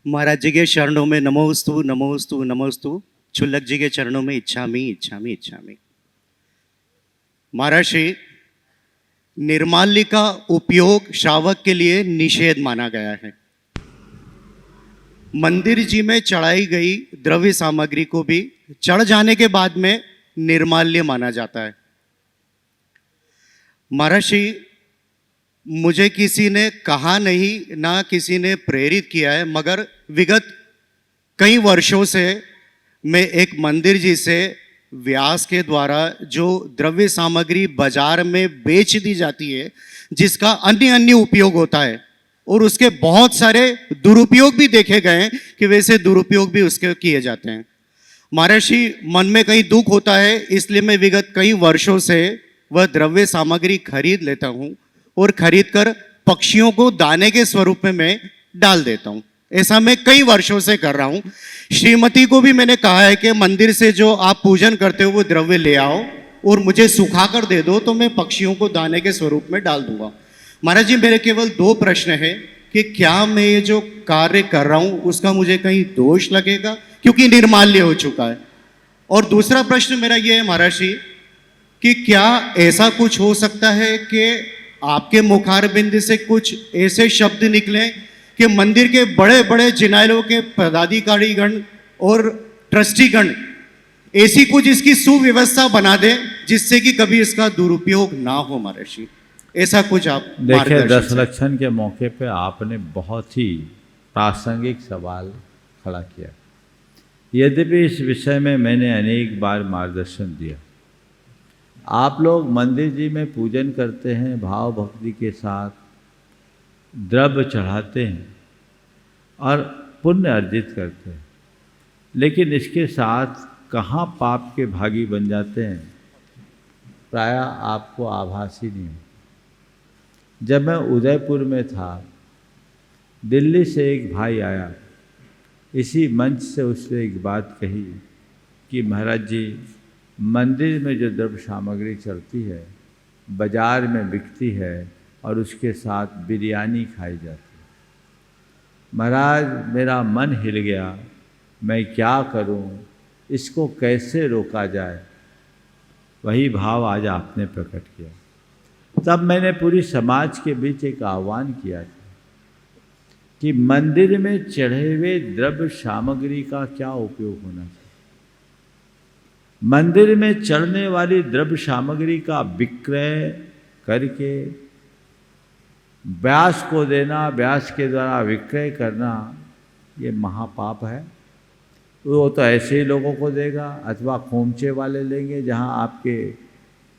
महाराज जी के चरणों में नमोस्तु नमोस्तु नमोस्तु। छुल्लक जी के चरणों में इच्छामि इच्छामि इच्छामि। महाराज श्री, निर्माल्य का उपयोग श्रावक के लिए निषेध माना गया है। मंदिर जी में चढ़ाई गई द्रव्य सामग्री को भी चढ़ जाने के बाद में निर्माल्य माना जाता है। महाराज श्री, मुझे किसी ने कहा नहीं, ना किसी ने प्रेरित किया है, मगर विगत कई वर्षों से मैं एक मंदिर जी से व्यास के द्वारा जो द्रव्य सामग्री बाजार में बेच दी जाती है, जिसका अन्य अन्य उपयोग होता है और उसके बहुत सारे दुरुपयोग भी देखे गए हैं कि वैसे दुरुपयोग भी उसके किए जाते हैं। महर्षि, मन में कहीं दुख होता है, इसलिए मैं विगत कई वर्षों से वह द्रव्य सामग्री खरीद लेता हूँ और खरीद कर पक्षियों को दाने के स्वरूप में मैं डाल देता हूँ। ऐसा मैं कई वर्षों से कर रहा हूँ। श्रीमती को भी मैंने कहा है कि मंदिर से जो आप पूजन करते हो वो द्रव्य ले आओ और मुझे सुखा कर दे दो, तो मैं पक्षियों को दाने के स्वरूप में डाल दूंगा। महाराज जी, मेरे केवल 2 प्रश्न है कि क्या मैं ये जो कार्य कर रहा हूँ उसका मुझे कहीं दोष लगेगा, क्योंकि निर्माल्य हो चुका है। और दूसरा प्रश्न मेरा ये है महाराज जी कि क्या ऐसा कुछ हो सकता है कि आपके मुखारबिंद से कुछ ऐसे शब्द निकले कि मंदिर के बड़े बड़े जिनायलों के पदाधिकारीगण और ट्रस्टीगण ऐसी कुछ इसकी सुव्यवस्था बना दें जिससे कि कभी इसका दुरुपयोग ना हो। महर्षि, ऐसा कुछ आप देखिए, दशलक्षण के मौके पे आपने बहुत ही प्रासंगिक सवाल खड़ा किया। यद्यपि इस विषय में मैंने अनेक बार मार्गदर्शन दिया। आप लोग मंदिर जी में पूजन करते हैं, भाव भक्ति के साथ द्रव्य चढ़ाते हैं और पुण्य अर्जित करते हैं, लेकिन इसके साथ कहाँ पाप के भागी बन जाते हैं, प्रायः आपको आभास ही नहीं हो। जब मैं उदयपुर में था, दिल्ली से एक भाई आया, इसी मंच से उसने एक बात कही कि महाराज जी, मंदिर में जो द्रव्य सामग्री चलती है बाजार में बिकती है और उसके साथ बिरयानी खाई जाती है। महाराज, मेरा मन हिल गया, मैं क्या करूं, इसको कैसे रोका जाए। वही भाव आज आपने प्रकट किया। तब मैंने पूरी समाज के बीच एक आह्वान किया था कि मंदिर में चढ़े हुए द्रव्य सामग्री का क्या उपयोग होना चाहिए। मंदिर में चढ़ने वाली द्रव्य सामग्री का विक्रय करके व्यास को देना, व्यास के द्वारा विक्रय करना, ये महापाप है। वो तो ऐसे ही लोगों को देगा, अथवा खोमचे वाले लेंगे जहाँ आपके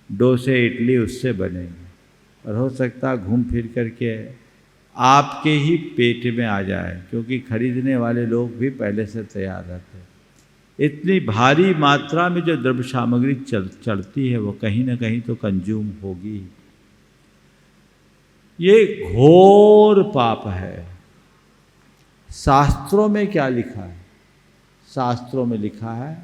डोसे इडली उससे बनेंगे, और हो सकता घूम फिर करके आपके ही पेट में आ जाए, क्योंकि खरीदने वाले लोग भी पहले से तैयार रहते हैं। इतनी भारी मात्रा में जो द्रव्य सामग्री चढ़ती है वो कहीं ना कहीं तो कंज्यूम होगी। ये घोर पाप है। शास्त्रों में क्या लिखा है? शास्त्रों में लिखा है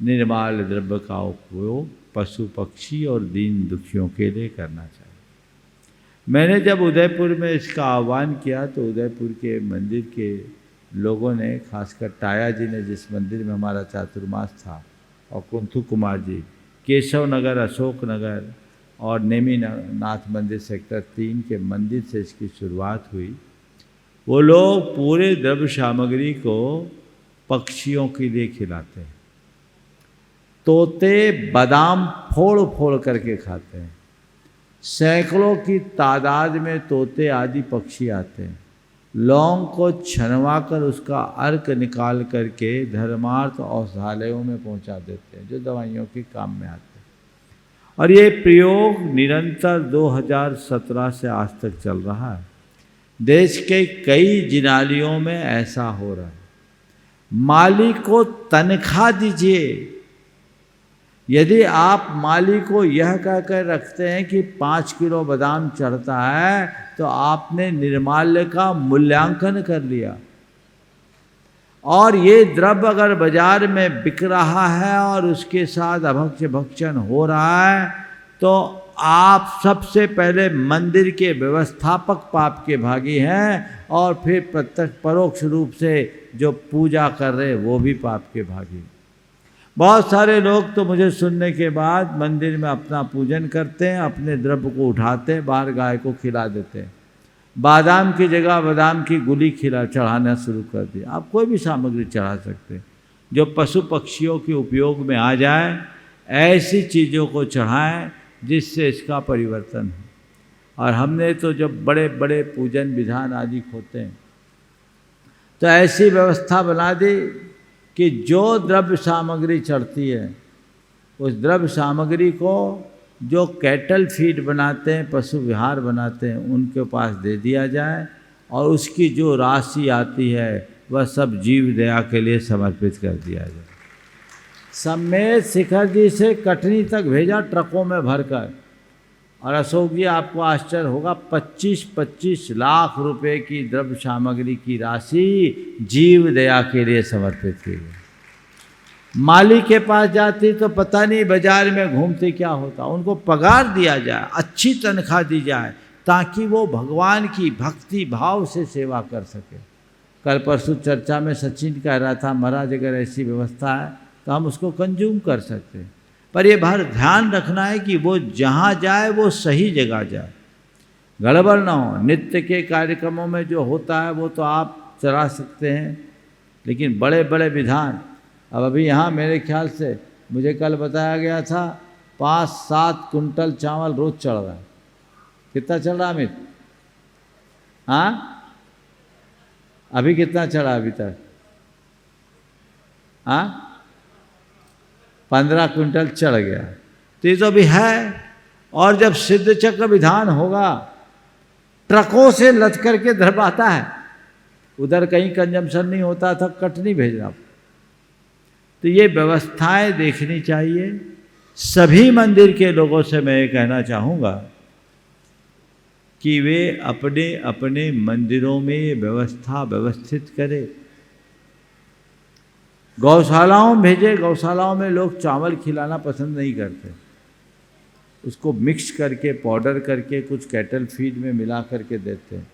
निर्माल द्रव्य का उपयोग पशु पक्षी और दीन दुखियों के लिए करना चाहिए। मैंने जब उदयपुर में इसका आह्वान किया तो उदयपुर के मंदिर के लोगों ने, खासकर टाया जी ने, जिस मंदिर में हमारा चातुर्मास था, और कुंथु कुमार जी, केशव नगर, अशोक नगर और नेमी नाथ मंदिर सेक्टर 3 के मंदिर से इसकी शुरुआत हुई। वो लोग पूरे द्रव्य सामग्री को पक्षियों के लिए खिलाते हैं। तोते बादाम फोड़ फोड़ करके खाते हैं। सैकड़ों की तादाद में तोते आदि पक्षी आते हैं। लौंग को छनवा कर उसका अर्क निकाल करके धर्मार्थ औषधालयों में पहुंचा देते हैं, जो दवाइयों के काम में आते हैं। और ये प्रयोग निरंतर 2017 से आज तक चल रहा है। देश के कई जिनालियों में ऐसा हो रहा है। माली को तनख्वाह दीजिए। यदि आप माली को यह कहकर रखते हैं कि 5 किलो बादाम चढ़ता है, तो आपने निर्माल्य का मूल्यांकन कर लिया। और ये द्रव्य अगर बाजार में बिक रहा है और उसके साथ अभक्ष्य भक्षण हो रहा है, तो आप सबसे पहले मंदिर के व्यवस्थापक पाप के भागी हैं और फिर प्रत्यक्ष परोक्ष रूप से जो पूजा कर रहे वो भी पाप के भागी। बहुत सारे लोग तो मुझे सुनने के बाद मंदिर में अपना पूजन करते हैं, अपने द्रव्य को उठाते हैं, बाहर गाय को खिला देते हैं। बादाम की जगह बादाम की गुली चढ़ाना शुरू कर दिया। आप कोई भी सामग्री चढ़ा सकते हैं जो पशु पक्षियों के उपयोग में आ जाए, ऐसी चीज़ों को चढ़ाएं जिससे इसका परिवर्तन हो। और हमने तो जब बड़े बड़े पूजन विधान आदि होते हैं तो ऐसी व्यवस्था बना दी कि जो द्रव्य सामग्री चढ़ती है उस द्रव्य सामग्री को जो कैटल फीड बनाते हैं, पशु विहार बनाते हैं, उनके पास दे दिया जाए और उसकी जो राशि आती है वह सब जीव दया के लिए समर्पित कर दिया जाए। सम्मेत शिखर जी से कटनी तक भेजा ट्रकों में भरकर। और अशोक जी आपको आश्चर्य होगा, 25-25 लाख रुपए की द्रव्य सामग्री की राशि जीव दया के लिए समर्पित की गई। माली के पास जाती तो पता नहीं बाजार में घूमते क्या होता। उनको पगार दिया जाए, अच्छी तनख्वाह दी जाए ताकि वो भगवान की भक्ति भाव से सेवा कर सके। कल परसों चर्चा में सचिन कह रहा था, महाराज अगर ऐसी व्यवस्था है तो हम उसको कंज्यूम कर सकते हैं, पर ये बाहर ध्यान रखना है कि वो जहाँ जाए वो सही जगह जाए, गड़बड़ ना हो। नित्य के कार्यक्रमों में जो होता है वो तो आप चला सकते हैं, लेकिन बड़े बड़े विधान, अब अभी यहाँ मेरे ख्याल से मुझे कल बताया गया था 5-7 कुंटल चावल रोज चढ़ रहा है। कितना चल रहा अमित? हाँ, अभी कितना चढ़ा अभी तक? हाँ, 15 कुंटल चढ़ गया। तो ये तो भी है। और जब सिद्ध चक्र विधान होगा, ट्रकों से लद करके धरवाता है, उधर कहीं कंजम्पशन नहीं होता था, कटनी भेजना। तो ये व्यवस्थाएं देखनी चाहिए। सभी मंदिर के लोगों से मैं ये कहना चाहूँगा कि वे अपने अपने मंदिरों में व्यवस्था व्यवस्थित करें। गौशालाओं में भेजे। गौशालाओं में लोग चावल खिलाना पसंद नहीं करते, उसको मिक्स करके पाउडर करके कुछ कैटल फीड में मिला करके देते हैं।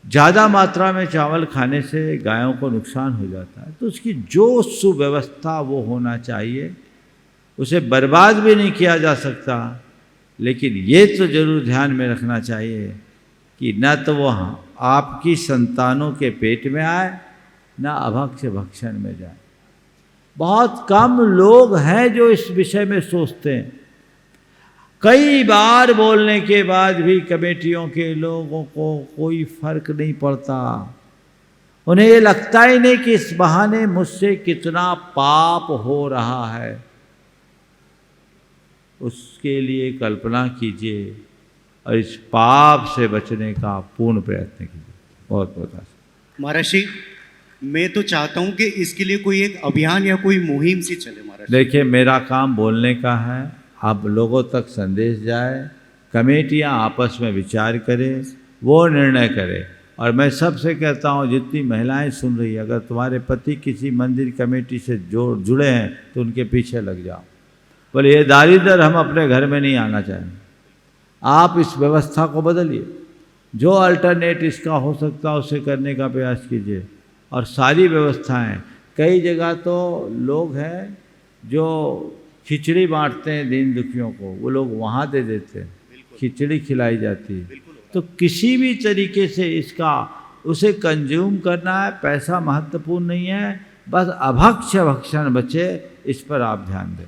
ज़्यादा मात्रा में चावल खाने से गायों को नुकसान हो जाता है। तो उसकी जो सुव्यवस्था वो होना चाहिए, उसे बर्बाद भी नहीं किया जा सकता, लेकिन ये तो जरूर ध्यान में रखना चाहिए कि न तो वो आपकी संतानों के पेट में आए, न अभक्ष्य भक्षण में जाए। बहुत कम लोग हैं जो इस विषय में सोचते हैं। कई बार बोलने के बाद भी कमेटियों के लोगों को कोई फर्क नहीं पड़ता। उन्हें ये लगता ही नहीं कि इस बहाने मुझसे कितना पाप हो रहा है। उसके लिए कल्पना कीजिए और इस पाप से बचने का पूर्ण प्रयत्न कीजिए। बहुत बहुत महर्षि, मैं तो चाहता हूं कि इसके लिए कोई एक अभियान या कोई मुहिम सी चले। महर्षि, देखिए, मेरा काम बोलने का है, आप लोगों तक संदेश जाए, कमेटियां आपस में विचार करें, वो निर्णय करें। और मैं सबसे कहता हूं, जितनी महिलाएं सुन रही हैं, अगर तुम्हारे पति किसी मंदिर कमेटी से जुड़े हैं तो उनके पीछे लग जाओ। बोले ये दारिद्र हम अपने घर में नहीं आना चाहेंगे। आप इस व्यवस्था को बदलिए, जो अल्टरनेट इसका हो सकता है उसे करने का प्रयास कीजिए। और सारी व्यवस्थाएं, कई जगह तो लोग हैं जो खिचड़ी बांटते हैं दीन दुखियों को, वो लोग वहाँ दे देते हैं, खिचड़ी खिलाई जाती है। तो किसी भी तरीके से इसका उसे कंज्यूम करना है, पैसा महत्वपूर्ण नहीं है, बस अभक्ष्य भक्षण बचे, इस पर आप ध्यान दें।